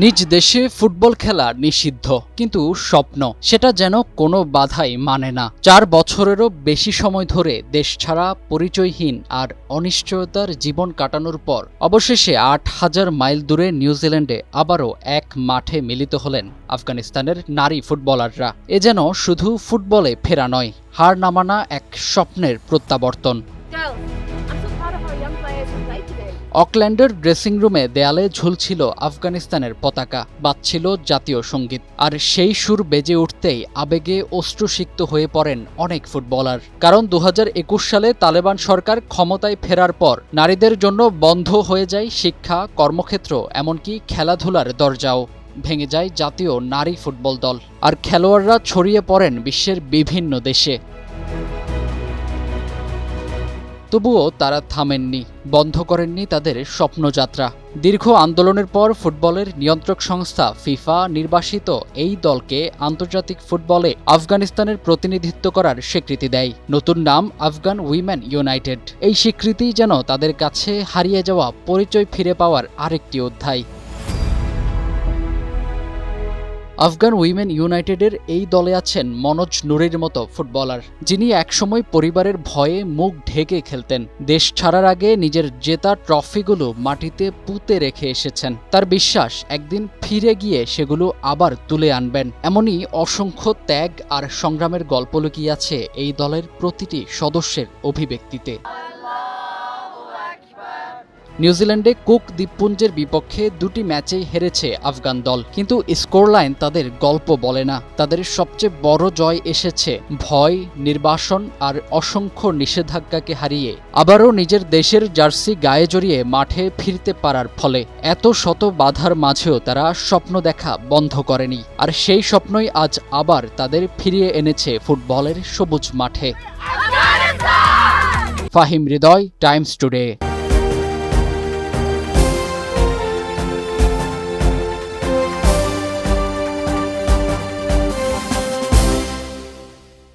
নিজ দেশে ফুটবল খেলা নিষিদ্ধ, কিন্তু স্বপ্ন সেটা যেন কোনো বাধাই মানে না। 4 বছরেরও বেশি সময় ধরে দেশ ছাড়া, পরিচয়হীন আর অনিশ্চয়তার জীবন কাটানোর পর অবশেষে 8,000 মাইল দূরে নিউজিল্যান্ডে আবারও এক মাঠে মিলিত হলেন আফগানিস্তানের নারী ফুটবলাররা। এ যেন শুধু ফুটবলে ফেরা নয়, হার না মানা এক স্বপ্নের প্রত্যাবর্তন। অকল্যান্ডের ড্রেসিং রুমে দেয়ালে ঝুলছিল আফগানিস্তানের পতাকা, বাজছিল জাতীয় সঙ্গীত। আর সেই সুর বেজে উঠতেই আবেগে অশ্রুসিক্ত হয়ে পড়েন অনেক ফুটবলার। কারণ 2021 সালে তালেবান সরকার ক্ষমতায় ফেরার পর নারীদের জন্য বন্ধ হয়ে যায় শিক্ষা, কর্মক্ষেত্র, এমনকি খেলাধুলার দরজাও। ভেঙে যায় জাতীয় নারী ফুটবল দল, আর খেলোয়াড়রা ছড়িয়ে পড়েন বিশ্বের বিভিন্ন দেশে। তবুও তারা থামেননি, বন্ধ করেননি তাদের স্বপ্নযাত্রা। দীর্ঘ আন্দোলনের পর ফুটবলের নিয়ন্ত্রক সংস্থা ফিফা নির্বাসিত এই দলকে আন্তর্জাতিক ফুটবলে আফগানিস্তানের প্রতিনিধিত্ব করার স্বীকৃতি দেয়। নতুন নাম আফগান উইমেন ইউনাইটেড। এই স্বীকৃতি যেন তাদের কাছে হারিয়ে যাওয়া পরিচয় ফিরে পাওয়ার আরেকটি অধ্যায়। আফগান উইমেন ইউনাইটেডের এই দলে আছেন মনোজ নুরের মতো ফুটবলার, যিনি একসময় পরিবারের ভয়ে মুখ ঢেকে খেলতেন। দেশ ছাড়ার আগে নিজের জেতা ট্রফিগুলো মাটিতে পুঁতে রেখে এসেছেন। তার বিশ্বাস, একদিন ফিরে গিয়ে সেগুলো আবার তুলে আনবেন। এমনই অসংখ্য ত্যাগ আর সংগ্রামের গল্প লুকিয়ে আছে এই দলের প্রতিটি সদস্যের অভিব্যক্তিতে। নিউজিল্যান্ডে কুক দ্বীপপুঞ্জের বিপক্ষে 2টি ম্যাচেই হেরেছে আফগান দল, কিন্তু স্কোরলাইন তাদের গল্প বলে না। তাদের সবচেয়ে বড় জয় এসেছে ভয়, নির্বাসন আর অসংখ্য নিষেধাজ্ঞাকে হারিয়ে আবারও নিজের দেশের জার্সি গায়ে জড়িয়ে মাঠে ফিরতে পারার ফলে। এত শত বাধার মাঝেও তারা স্বপ্ন দেখা বন্ধ করেনি, আর সেই স্বপ্নই আজ আবার তাদের ফিরিয়ে এনেছে ফুটবলের সবুজ মাঠে। ফাহিম হৃদয়, টাইমস টুডে।